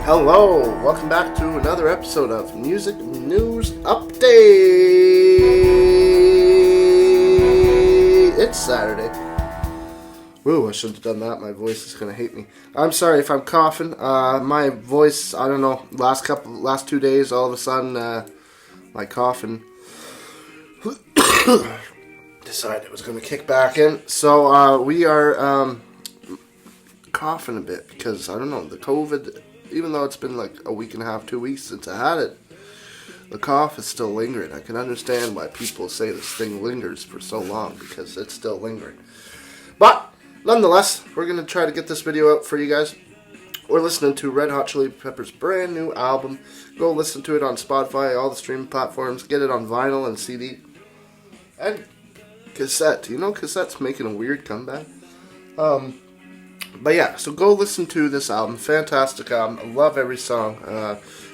Hello, welcome back to another episode of Music News Update. It's Saturday. Ooh, I shouldn't have done that. My voice is going to hate me. I'm sorry if I'm coughing. My voice, I don't know, last 2 days, all of a sudden, my coughing decided it was going to kick back in. So, we are coughing a bit because, I don't know, the COVID, even though it's been like a week and a half, 2 weeks since I had it, the cough is still lingering. I can understand why people say this thing lingers for so long, because it's still lingering. But, nonetheless, we're going to try to get this video out for you guys. We're listening to Red Hot Chili Peppers' brand new album. Go listen to it on Spotify, all the streaming platforms. Get it on vinyl and CD. And cassette. You know cassette's making a weird comeback? But yeah, so go listen to this album. Fantastic album. I love every song.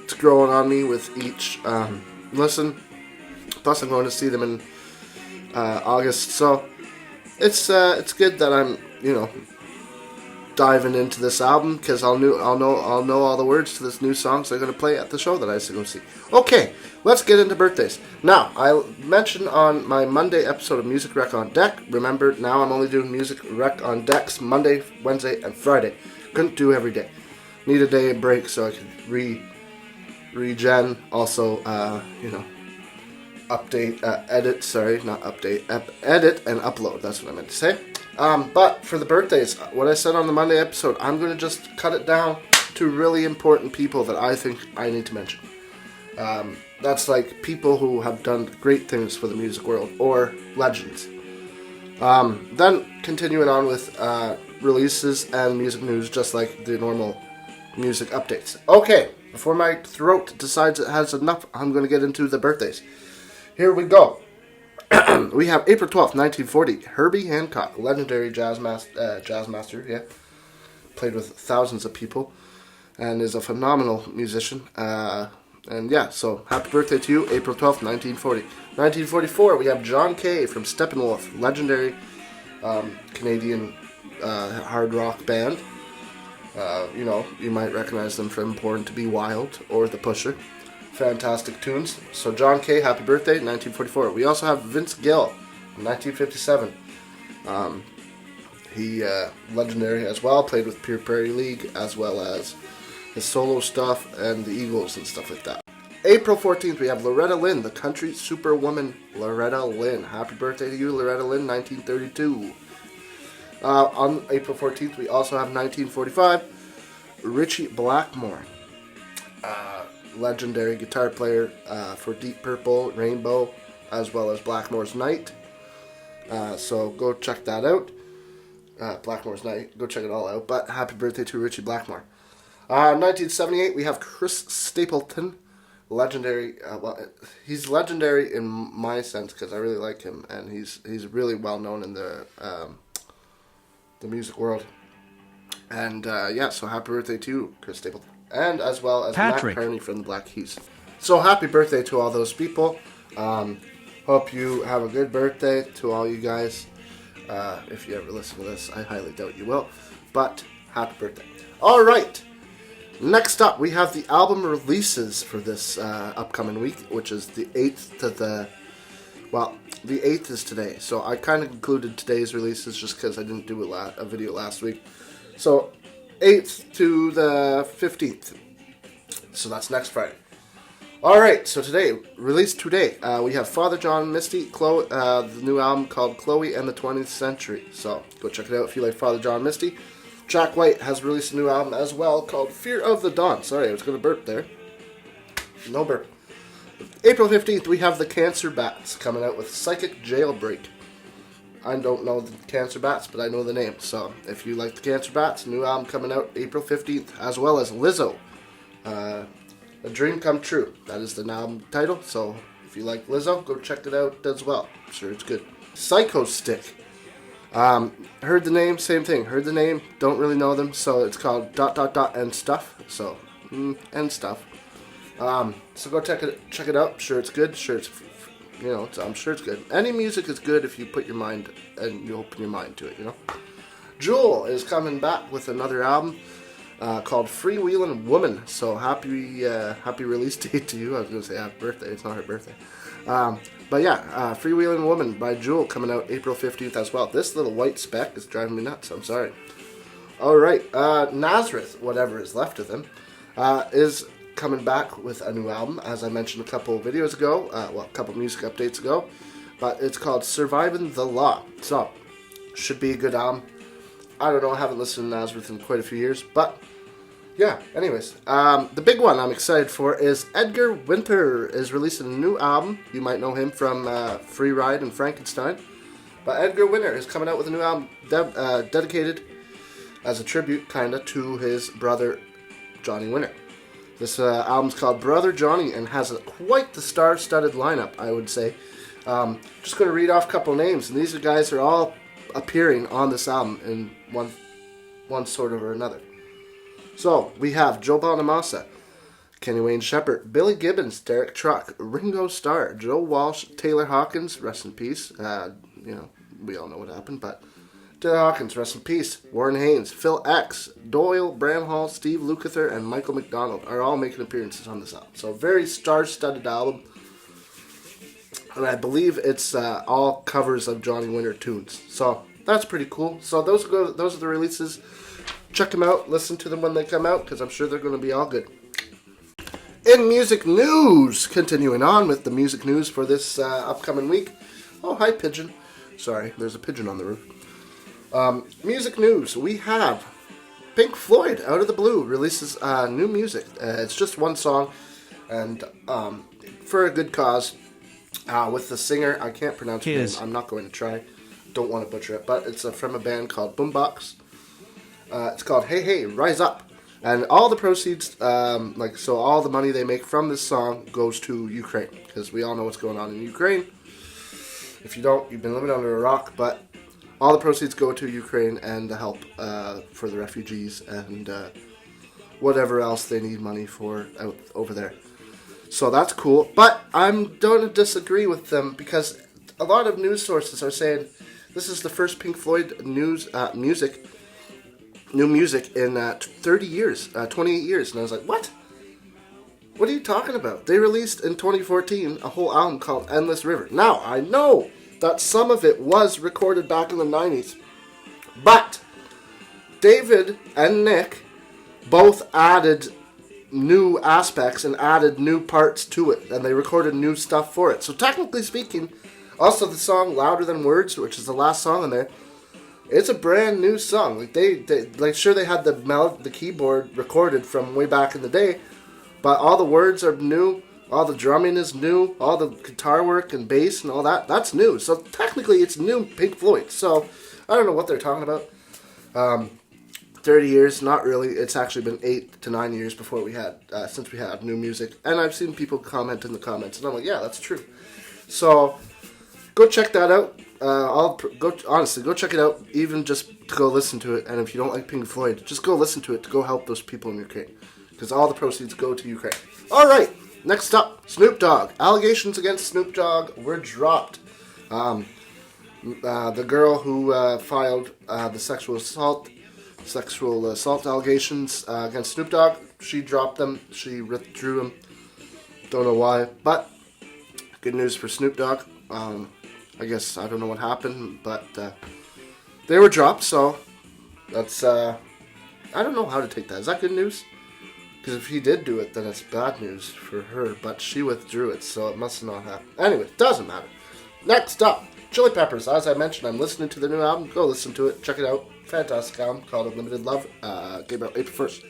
It's growing on me with each listen. Plus, I'm going to see them in August. So it's good that I'm diving into this album, because I'll know all the words to this new songs they're going to play at the show that I used to go see. Okay, let's get into birthdays. Now, I mentioned on my Monday episode of Music Rec on Deck. Remember, now I'm only doing Music Rec on Decks Monday, Wednesday, and Friday. Couldn't do every day. Need a day break so I could regen. Also, update, edit. Sorry, not update. Edit and upload. That's what I meant to say. But for the birthdays, what I said on the Monday episode, I'm going to just cut it down to really important people that I think I need to mention. That's like people who have done great things for the music world, or legends. Then continuing on with releases and music news, just like the normal music updates. Okay, before my throat decides it has enough, I'm going to get into the birthdays. Here we go. We have April 12th, 1940, Herbie Hancock, legendary jazz master, yeah. Played with thousands of people and is a phenomenal musician. And yeah, so happy birthday to you, April 12th, 1940. 1944, we have John Kay from Steppenwolf, legendary Canadian hard rock band. You might recognize them from Born to Be Wild or The Pusher. Fantastic tunes. So John Kay, happy birthday, 1944. We also have Vince Gill, 1957. He legendary as well, played with Pure Prairie League, as well as his solo stuff and the Eagles and stuff like that. April 14th, we have Loretta Lynn, the country superwoman Loretta Lynn. Happy birthday to you, Loretta Lynn, 1932. On April 14th, we also have 1945, Ritchie Blackmore. Legendary guitar player for Deep Purple, Rainbow, as well as Blackmore's Night. So go check that out. Blackmore's Night, go check it all out. But happy birthday to Ritchie Blackmore. 1978, we have Chris Stapleton, legendary. He's legendary in my sense because I really like him, and he's really well known in the music world. And so happy birthday to you, Chris Stapleton. And as well as Patrick. Matt Kearney from the Black Keys. So happy birthday to all those people. Hope you have a good birthday to all you guys. If you ever listen to this, I highly doubt you will. But happy birthday. Alright. Next up, we have the album releases for this upcoming week, which is the 8th to the 8th is today. So I kind of included today's releases just because I didn't do a video last week. So 8th to the 15th. So that's next Friday. Alright, so released today, we have Father John Misty, the new album called Chloe and the 20th Century. So go check it out if you like Father John Misty. Jack White has released a new album as well called Fear of the Dawn. Sorry, I was going to burp there. No burp. April 15th, we have the Cancer Bats coming out with Psychic Jailbreak. I don't know the Cancer Bats, but I know the name. So if you like the Cancer Bats, new album coming out April 15th, as well as Lizzo, A Dream Come True. That is the album title. So if you like Lizzo, go check it out as well. I'm sure it's good. Psycho Stick. Heard the name, same thing. Heard the name, don't really know them. So it's called ... and stuff. So and stuff. So go check it out. Sure it's good. Sure it's I'm sure it's good. Any music is good if you put your mind and you open your mind to it, Jewel is coming back with another album. called Freewheelin' Woman. So happy release date to you. I was going to say happy birthday. It's not her birthday. But yeah, Freewheelin' Woman by Jewel coming out April 15th as well. This little white speck is driving me nuts. I'm sorry. Alright, Nazareth, whatever is left of them, is coming back with a new album, as I mentioned a couple videos ago, a couple music updates ago, but it's called Surviving the Law. So, should be a good album. I don't know, I haven't listened to Nazareth in quite a few years, but yeah, anyways. The big one I'm excited for is Edgar Winter is releasing a new album. You might know him from Free Ride and Frankenstein, but Edgar Winter is coming out with a new album dedicated as a tribute, kind of, to his brother, Johnny Winter. This album's called Brother Johnny and has quite the star-studded lineup, I would say. Just going to read off a couple names, and these guys are all appearing on this album in one sort of or another. So, we have Joe Bonamassa, Kenny Wayne Shepherd, Billy Gibbons, Derek Truck, Ringo Starr, Joe Walsh, Taylor Hawkins, rest in peace. We all know what happened, but Taylor Hawkins, rest in peace. Warren Haynes, Phil X, Doyle Bramhall, Steve Lukather, and Michael McDonald are all making appearances on this album. So a very star-studded album. And I believe it's all covers of Johnny Winter tunes. So that's pretty cool. So those are the releases. Check them out. Listen to them when they come out, because I'm sure they're going to be all good. In music news, continuing on with the music news for this upcoming week. Oh, hi, pigeon. Sorry, there's a pigeon on the roof. Music news, we have Pink Floyd, out of the blue, releases new music. It's just one song, and for a good cause, with the singer, I can't pronounce his name, I'm not going to try, don't want to butcher it, but it's from a band called Boombox. It's called Hey Hey, Rise Up, and all the proceeds, so all the money they make from this song goes to Ukraine, because we all know what's going on in Ukraine. If you don't, you've been living under a rock, but all the proceeds go to Ukraine and the help for the refugees and whatever else they need money for out over there. So that's cool. But I'm going to disagree with them, because a lot of news sources are saying this is the first Pink Floyd new music in 30 years, 28 years. And I was like, what? What are you talking about? They released in 2014 a whole album called Endless River. Now, I know that some of it was recorded back in the 90s. But David and Nick both added new aspects and added new parts to it. And they recorded new stuff for it. So technically speaking, also the song Louder Than Words, which is the last song on there, it's a brand new song. Like they had the keyboard recorded from way back in the day, but all the words are new. All the drumming is new. All the guitar work and bass and all that, that's new. So technically it's new Pink Floyd. So I don't know what they're talking about. 30 years, not really. It's actually been 8 to 9 years before since we had new music. And I've seen people comment in the comments, and I'm like, yeah, that's true. So go check that out. Go check it out, even just to go listen to it. And if you don't like Pink Floyd, just go listen to it to go help those people in Ukraine, because all the proceeds go to Ukraine. All right. Next up, Snoop Dogg. Allegations against Snoop Dogg were dropped. The girl who filed the sexual assault allegations against Snoop Dogg, she dropped them. She withdrew them. Don't know why, but good news for Snoop Dogg. I guess I don't know what happened, but they were dropped. So that's I don't know how to take that. Is that good news? Because if he did do it, then it's bad news for her. But she withdrew it, so it must not happen. Anyway, doesn't matter. Next up, Chili Peppers. As I mentioned, I'm listening to the new album. Go listen to it. Check it out. Fantastic album called Unlimited Love. Came out April 1st.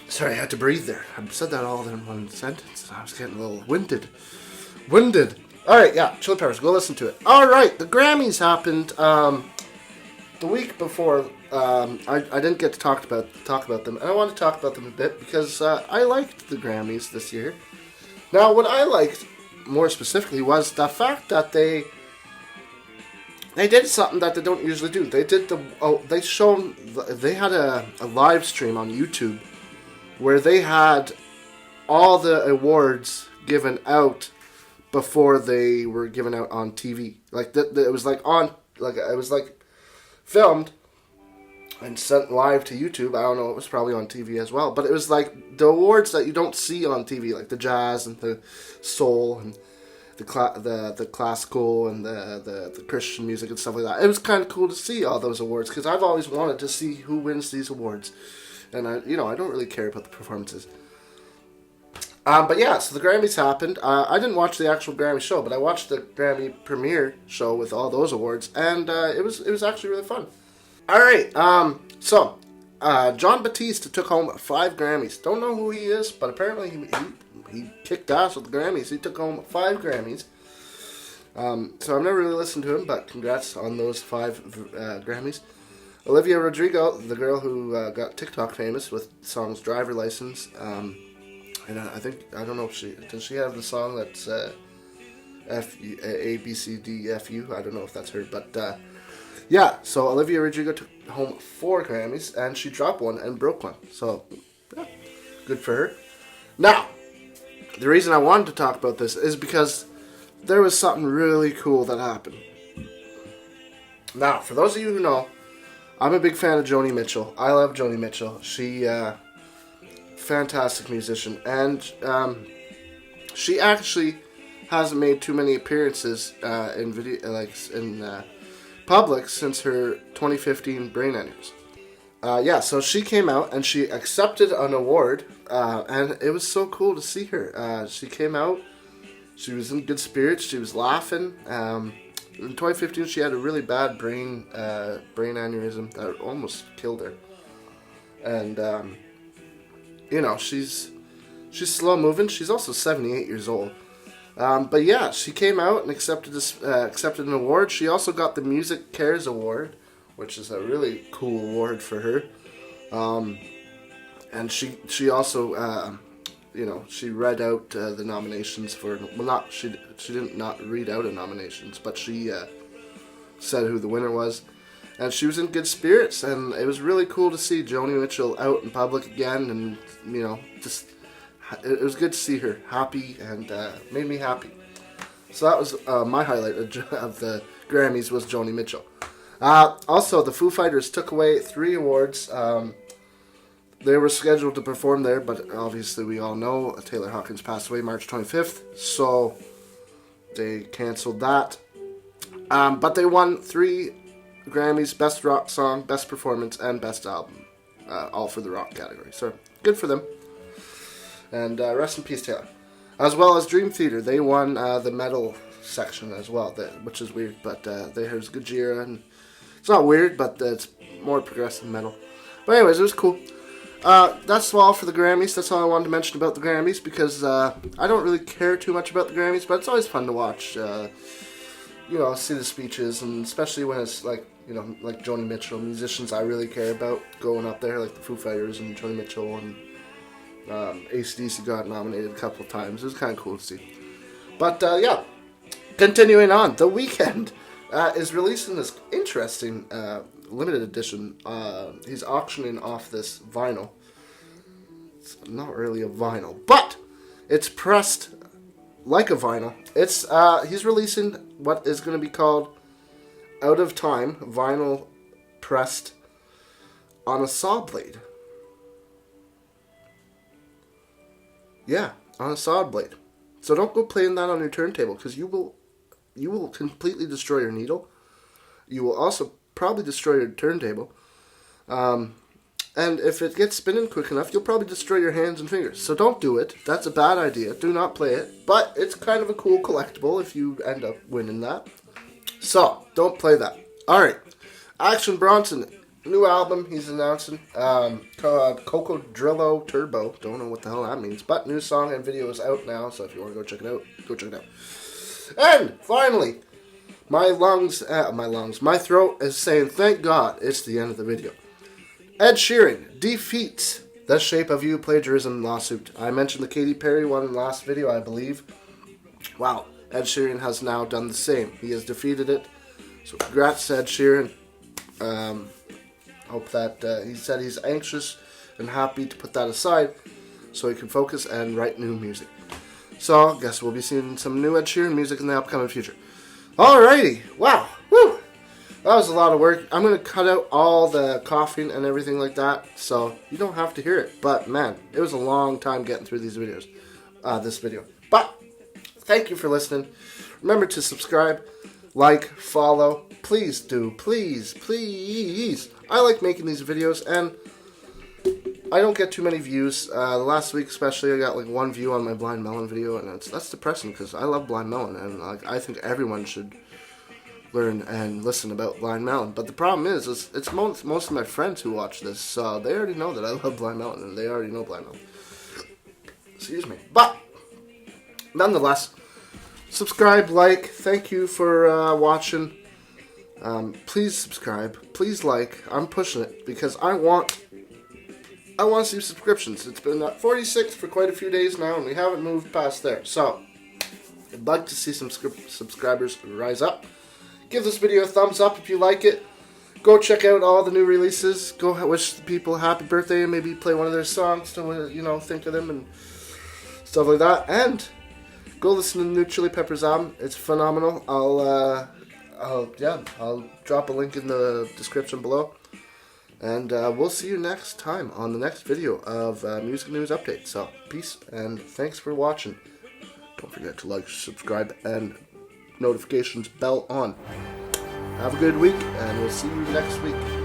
Sorry, I had to breathe there. I said that all in one sentence. I was getting a little winded. Alright, yeah, Chili Peppers. Go listen to it. Alright, the Grammys happened the week before. I didn't get to talk about them, and I want to talk about them a bit because I liked the Grammys this year. Now, what I liked more specifically was the fact that they did something that they don't usually do. They had a live stream on YouTube where they had all the awards given out before they were given out on TV. Like it was like filmed and sent live to YouTube. I don't know, it was probably on TV as well. But it was like the awards that you don't see on TV, like the jazz and the soul and the classical and the Christian music and stuff like that. It was kind of cool to see all those awards because I've always wanted to see who wins these awards, and I don't really care about the performances. But yeah, so the Grammys happened. I didn't watch the actual Grammy show, but I watched the Grammy premiere show with all those awards, and it was actually really fun. All right, so Jon Batiste took home 5 Grammys. Don't know who he is, but apparently he kicked ass with the Grammys. He took home 5 Grammys. So I've never really listened to him, but congrats on those 5 Grammys. Olivia Rodrigo, the girl who got TikTok famous with songs "Driver License," and I don't know if does she have the song that's A B C D F U. I don't know if that's her, but yeah. So Olivia Rodrigo took home 4 Grammys, and she dropped one and broke one. So yeah, good for her. Now, the reason I wanted to talk about this is because there was something really cool that happened. Now, for those of you who know, I'm a big fan of Joni Mitchell. I love Joni Mitchell. She, fantastic musician, and she actually hasn't made too many appearances in video, in public since her 2015 brain aneurysm. So she came out and she accepted an award, and it was so cool to see her. She came out, she was in good spirits, she was laughing. In 2015, she had a really bad brain aneurysm that almost killed her, and she's slow moving. She's also 78 years old. But yeah, she came out and accepted an award. She also got the Music Cares Award, which is a really cool award for her. And she also she read out the nominations for, she didn't not read out the nominations, but she said who the winner was. And she was in good spirits, and it was really cool to see Joni Mitchell out in public again, and it was good to see her happy, and made me happy. So that was my highlight of the Grammys, was Joni Mitchell. Also, the Foo Fighters took away 3 awards. They were scheduled to perform there, but obviously we all know Taylor Hawkins passed away March 25th, so they canceled that. But they won 3 Grammys: Best Rock Song, Best Performance, and Best Album, all for the rock category. So good for them. And rest in peace, Taylor. As well as Dream Theater, they won the metal section as well, which is weird, but there's Gojira, and it's not weird, but it's more progressive metal. But anyways, it was cool. That's all for the Grammys. That's all I wanted to mention about the Grammys, because I don't really care too much about the Grammys, but it's always fun to watch, see the speeches, and especially when it's like Joni Mitchell, musicians I really care about going up there, like the Foo Fighters and Joni Mitchell, and AC/DC got nominated a couple of times. It was kind of cool to see. But yeah, continuing on, The Weeknd is releasing this interesting limited edition. He's auctioning off this vinyl. It's not really a vinyl, but it's pressed like a vinyl. It's he's releasing what is going to be called Out of Time vinyl pressed on a saw blade. Yeah, on a saw blade. So don't go playing that on your turntable, because you will completely destroy your needle. You will also probably destroy your turntable. And if it gets spinning quick enough, you'll probably destroy your hands and fingers. So don't do it. That's a bad idea. Do not play it. But it's kind of a cool collectible if you end up winning that. So, don't play that. Alright. Action Bronson. New album he's announcing. Called Cocodrillo Turbo. Don't know what the hell that means. But new song and video is out now. So if you want to go check it out, go check it out. And finally, my throat is saying thank God it's the end of the video. Ed Sheeran defeats the Shape of You plagiarism lawsuit. I mentioned the Katy Perry one in the last video, I believe. Wow, Ed Sheeran has now done the same. He has defeated it. So congrats to Ed Sheeran. Hope that he said he's anxious and happy to put that aside so he can focus and write new music. So I guess we'll be seeing some new Ed Sheeran music in the upcoming future. Alrighty, wow, woo. that was a lot of work. I'm going to cut out all the coughing and everything like that, so you don't have to hear it. But, man, it was a long time getting through these videos, this video. But, thank you for listening. Remember to subscribe, like, follow. Please do. Please, please. I like making these videos, and I don't get too many views. Last week especially, I got like 1 view on my Blind Melon video, and that's depressing because I love Blind Melon, and like I think everyone should learn and listen about Blind Melon. But the problem is it's most of my friends who watch this, so they already know that I love Blind Melon, and they already know Blind Melon. Excuse me. But nonetheless, subscribe, like. Thank you for watching. Please subscribe. Please like. I'm pushing it because I want to see subscriptions. It's been at 46 for quite a few days now, and we haven't moved past there. So, I'd like to see some subscribers rise up. Give this video a thumbs up if you like it. Go check out all the new releases. Go wish the people a happy birthday and maybe play one of their songs to, think of them and stuff like that. And go listen to the new Chili Peppers album. It's phenomenal. I'll drop a link in the description below. And we'll see you next time on the next video of Music News Update. So, peace, and thanks for watching. Don't forget to like, subscribe, and notifications bell on. Have a good week, and we'll see you next week.